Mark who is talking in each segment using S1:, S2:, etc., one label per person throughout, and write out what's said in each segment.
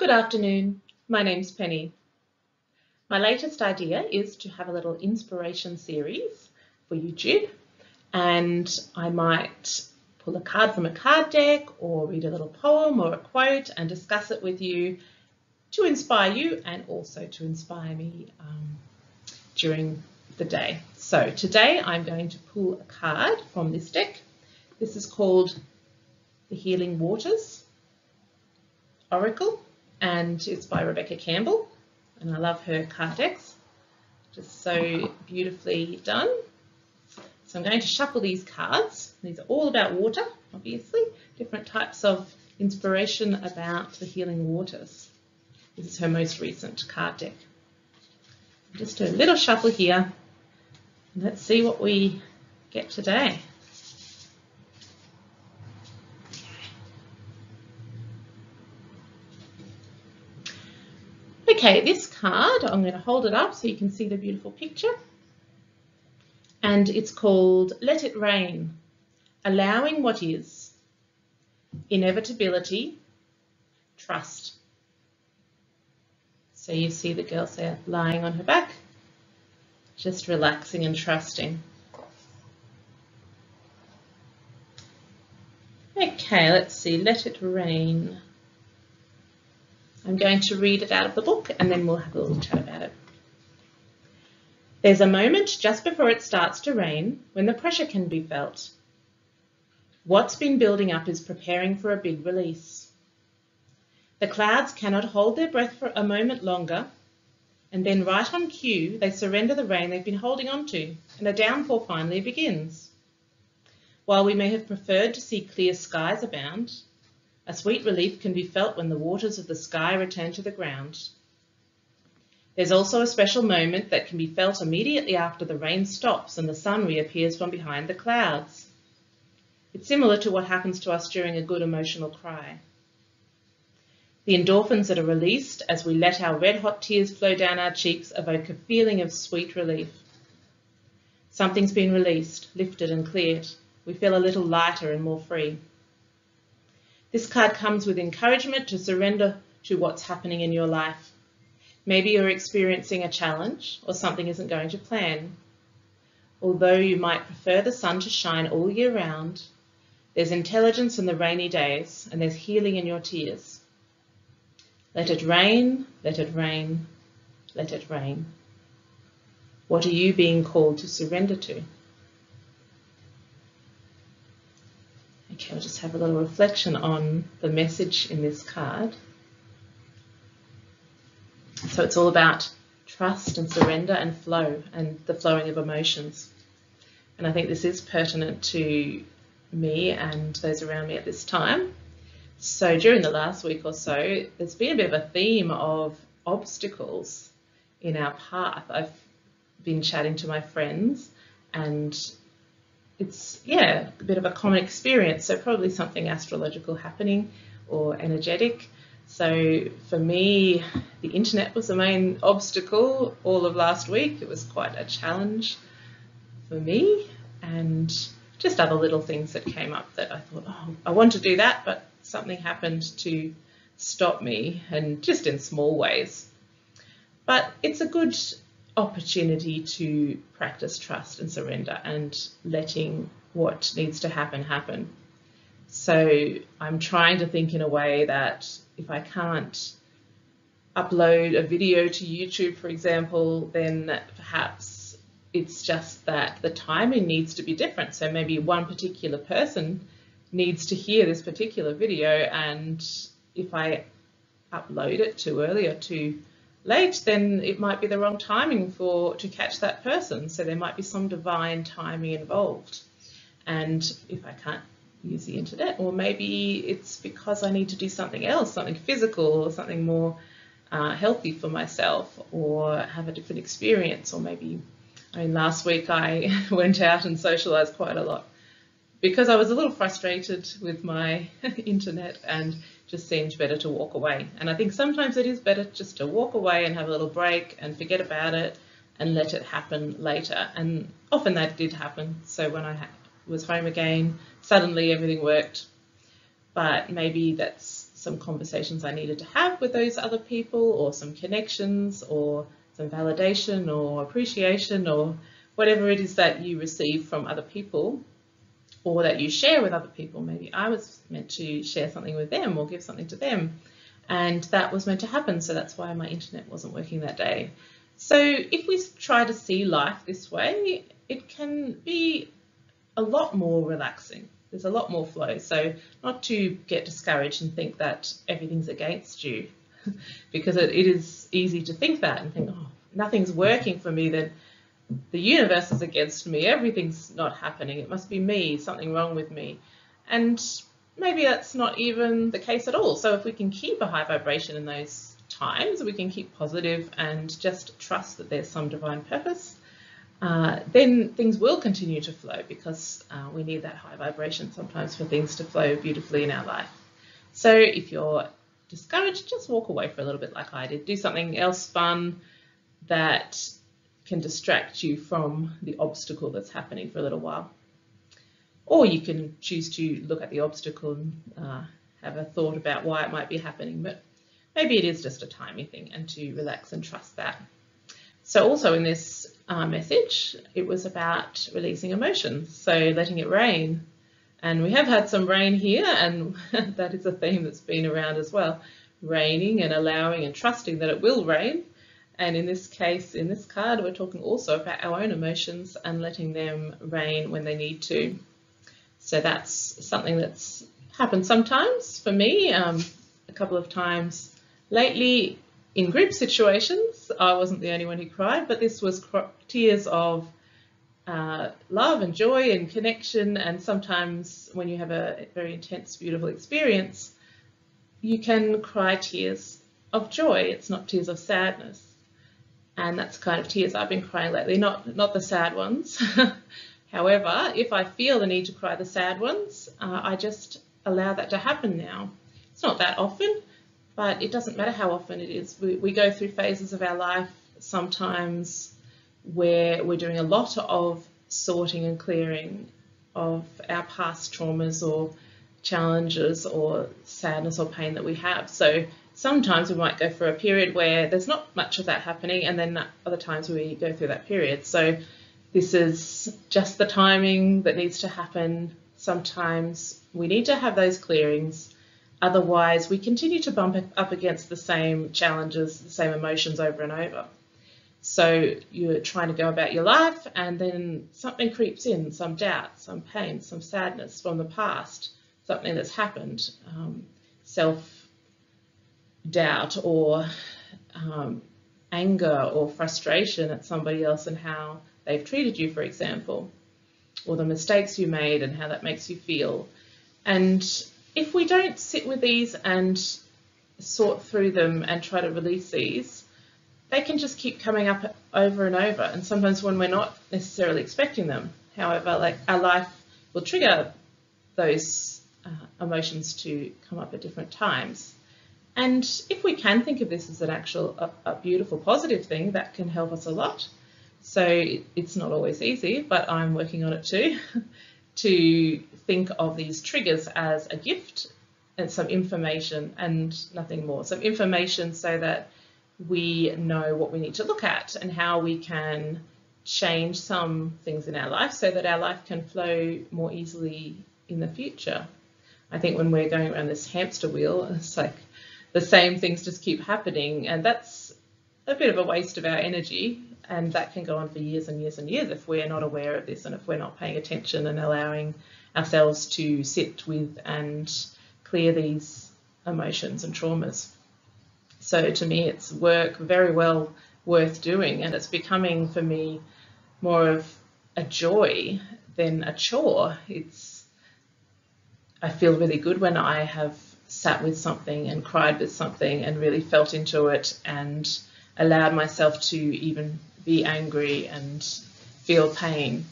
S1: Good afternoon, my name's Penny. My latest idea is to have a little inspiration series for YouTube, and I might pull a card from a card deck or read a little poem or a quote and discuss it with you to inspire you and also to inspire me during the day. So today I'm going to pull a card from this deck. This is called the Healing Waters Oracle, and it's by Rebecca Campbell, and I love her card decks, just so beautifully done. So I'm going to shuffle these cards. These are all about water, obviously, different types of inspiration about the healing waters. This is her most recent card deck. Just do a little shuffle here, and let's see what we get today. Okay, this card, I'm going to hold it up so you can see the beautiful picture. And it's called Let It Rain, Allowing What Is, Inevitability, Trust. So you see the girl there lying on her back, just relaxing and trusting. Okay, let's see, Let It Rain. I'm going to read it out of the book and then we'll have a little chat about it. There's a moment just before it starts to rain when the pressure can be felt. What's been building up is preparing for a big release. The clouds cannot hold their breath for a moment longer, and then right on cue they surrender the rain they've been holding on to, and a downpour finally begins. While we may have preferred to see clear skies abound, a sweet relief can be felt when the waters of the sky return to the ground. There's also a special moment that can be felt immediately after the rain stops and the sun reappears from behind the clouds. It's similar to what happens to us during a good emotional cry. The endorphins that are released as we let our red-hot tears flow down our cheeks evoke a feeling of sweet relief. Something's been released, lifted and cleared. We feel a little lighter and more free. This card comes with encouragement to surrender to what's happening in your life. Maybe you're experiencing a challenge or something isn't going to plan. Although you might prefer the sun to shine all year round, there's intelligence in the rainy days and there's healing in your tears. Let it rain, let it rain, let it rain. What are you being called to surrender to? Okay, I'll just have a little reflection on the message in this card. So it's all about trust and surrender and flow and the flowing of emotions. And I think this is pertinent to me and those around me at this time. So during the last week or so, there's been a bit of a theme of obstacles in our path. I've been chatting to my friends and it's, a bit of a common experience, so probably something astrological happening or energetic. So for me, the internet was the main obstacle all of last week. It was quite a challenge for me, and just other little things that came up that I thought, oh, I want to do that, but something happened to stop me, and just in small ways. But it's a good opportunity to practice trust and surrender and letting what needs to happen happen. So I'm trying to think in a way that if I can't upload a video to YouTube, for example, then perhaps it's just that the timing needs to be different. So maybe one particular person needs to hear this particular video, and if I upload it too early or too late, then it might be the wrong timing to catch that person. So there might be some divine timing involved. And if I can't use the internet, or maybe it's because I need to do something else, something physical or something more healthy for myself, or have a different experience. Or maybe, last week I went out and socialized quite a lot because I was a little frustrated with my internet and just seemed better to walk away. And I think sometimes it is better just to walk away and have a little break and forget about it and let it happen later. And often that did happen. So when I was home again, suddenly everything worked. But maybe that's some conversations I needed to have with those other people, or some connections, or some validation or appreciation, or whatever it is that you receive from other people or that you share with other people. Maybe I was meant to share something with them or give something to them, and that was meant to happen, so that's why my internet wasn't working that day. So if we try to see life this way, it can be a lot more relaxing. There's a lot more flow. So not to get discouraged and think that everything's against you, because it is easy to think that and think, oh, nothing's working for me, then the universe is against me, everything's not happening, it must be me, something wrong with me. And maybe that's not even the case at all. So if we can keep a high vibration in those times, we can keep positive and just trust that there's some divine purpose, then things will continue to flow, because we need that high vibration sometimes for things to flow beautifully in our life. So if you're discouraged, just walk away for a little bit like I did. Do something else fun that can distract you from the obstacle that's happening for a little while. Or you can choose to look at the obstacle and have a thought about why it might be happening, but maybe it is just a timing thing, and to relax and trust that. So also in this message, it was about releasing emotions, so letting it rain. And we have had some rain here, and that is a theme that's been around as well. Raining and allowing and trusting that it will rain. And in this case, in this card, we're talking also about our own emotions and letting them rain when they need to. So that's something that's happened sometimes for me, a couple of times lately in group situations. I wasn't the only one who cried, but this was tears of love and joy and connection. And sometimes when you have a very intense, beautiful experience, you can cry tears of joy. It's not tears of sadness. And that's the kind of tears I've been crying lately, not the sad ones. However, if I feel the need to cry the sad ones, I just allow that to happen now. It's not that often, but it doesn't matter how often it is. We go through phases of our life sometimes where we're doing a lot of sorting and clearing of our past traumas or challenges or sadness or pain that we have. So sometimes we might go for a period where there's not much of that happening, and then other times we go through that period. So this is just the timing that needs to happen. Sometimes we need to have those clearings. Otherwise, we continue to bump up against the same challenges, the same emotions over and over. So you're trying to go about your life, and then something creeps in, some doubt, some pain, some sadness from the past, something that's happened, self-doubt or anger or frustration at somebody else and how they've treated you, for example, or the mistakes you made and how that makes you feel. And if we don't sit with these and sort through them and try to release these, they can just keep coming up over and over, and sometimes when we're not necessarily expecting them. However, like, our life will trigger those emotions to come up at different times. And if we can think of this as an actual, a beautiful, positive thing, that can help us a lot. So it's not always easy, but I'm working on it too, to think of these triggers as a gift and some information and nothing more. Some information so that we know what we need to look at and how we can change some things in our life so that our life can flow more easily in the future. I think when we're going around this hamster wheel, it's like the same things just keep happening, and that's a bit of a waste of our energy, and that can go on for years and years and years if we're not aware of this and if we're not paying attention and allowing ourselves to sit with and clear these emotions and traumas. So to me, it's work very well worth doing, and it's becoming for me more of a joy than a chore. I feel really good when I have sat with something and cried with something and really felt into it and allowed myself to even be angry and feel pain.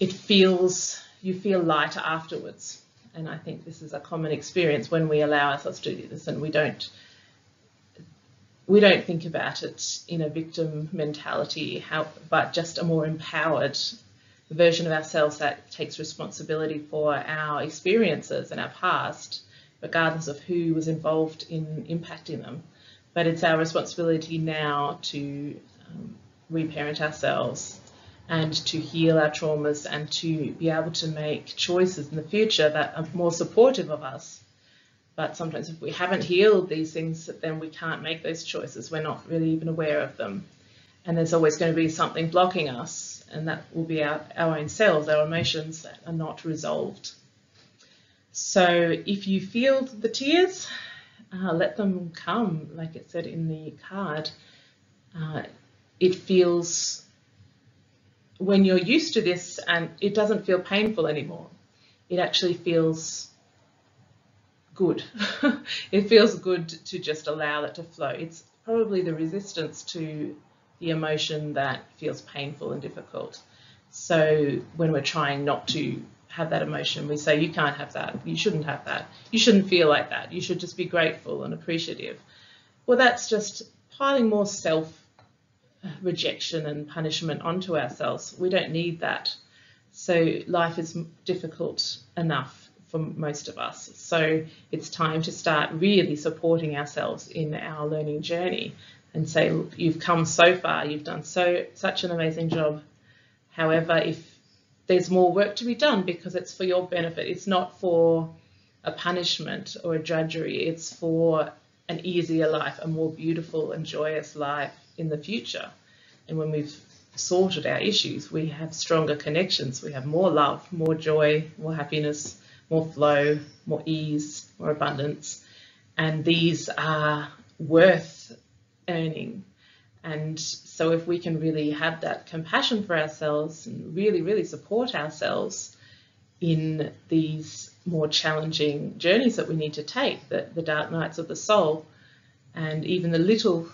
S1: You feel lighter afterwards. And I think this is a common experience when we allow ourselves to do this, and we don't think about it in a victim mentality, but just a more empowered version of ourselves that takes responsibility for our experiences and our past, regardless of who was involved in impacting them. But it's our responsibility now to reparent ourselves and to heal our traumas and to be able to make choices in the future that are more supportive of us. But sometimes if we haven't healed these things, then we can't make those choices. We're not really even aware of them. And there's always going to be something blocking us, and that will be our own selves, our emotions that are not resolved. So if you feel the tears, let them come, like it said in the card. It feels, when you're used to this, and it doesn't feel painful anymore, it actually feels good. It feels good to just allow that to flow. It's probably the resistance to the emotion that feels painful and difficult. So when we're trying not to have that emotion, we say, you can't have that, you shouldn't have that, you shouldn't feel like that, you should just be grateful and appreciative. Well, that's just piling more self-rejection and punishment onto ourselves. We don't need that. So life is difficult enough for most of us. So it's time to start really supporting ourselves in our learning journey and say, look, you've come so far, you've done such an amazing job. However, if there's more work to be done, because it's for your benefit, it's not for a punishment or a drudgery, it's for an easier life, a more beautiful and joyous life in the future. And when we've sorted our issues, we have stronger connections, we have more love, more joy, more happiness, more flow, more ease, more abundance. And these are worth earning. And so if we can really have that compassion for ourselves and really, really support ourselves in these more challenging journeys that we need to take, the dark nights of the soul, and even the little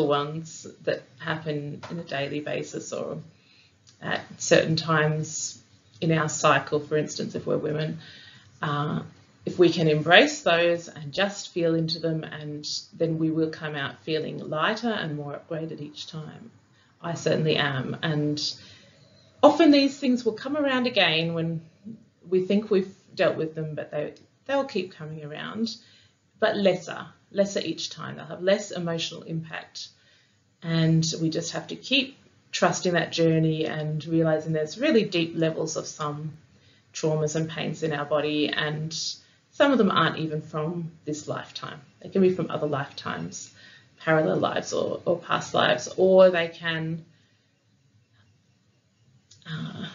S1: ones that happen in a daily basis or at certain times in our cycle, for instance, if we're women, if we can embrace those and just feel into them, and then we will come out feeling lighter and more upgraded each time. I certainly am. And often these things will come around again when we think we've dealt with them, but they'll keep coming around, but lesser each time. They'll have less emotional impact. And we just have to keep trusting that journey and realizing there's really deep levels of some traumas and pains in our body, and some of them aren't even from this lifetime. They can be from other lifetimes, parallel lives or past lives, or they can, I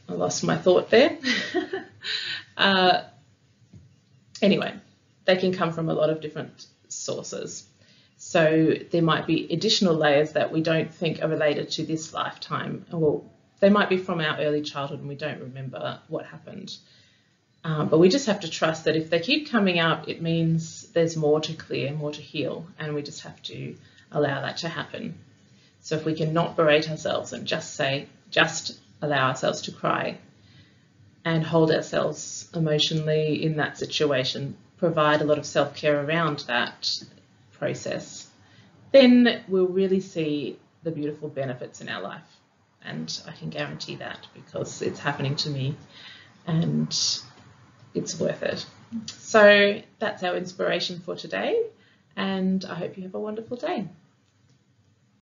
S1: lost my thought there. Anyway, they can come from a lot of different sources. So there might be additional layers that we don't think are related to this lifetime, or they might be from our early childhood and we don't remember what happened. But we just have to trust that if they keep coming up, it means there's more to clear, more to heal, and we just have to allow that to happen. So if we can not berate ourselves and just allow ourselves to cry and hold ourselves emotionally in that situation, provide a lot of self-care around that process, then we'll really see the beautiful benefits in our life. And I can guarantee that because it's happening to me and it's worth it. So that's our inspiration for today, and I hope you have a wonderful day.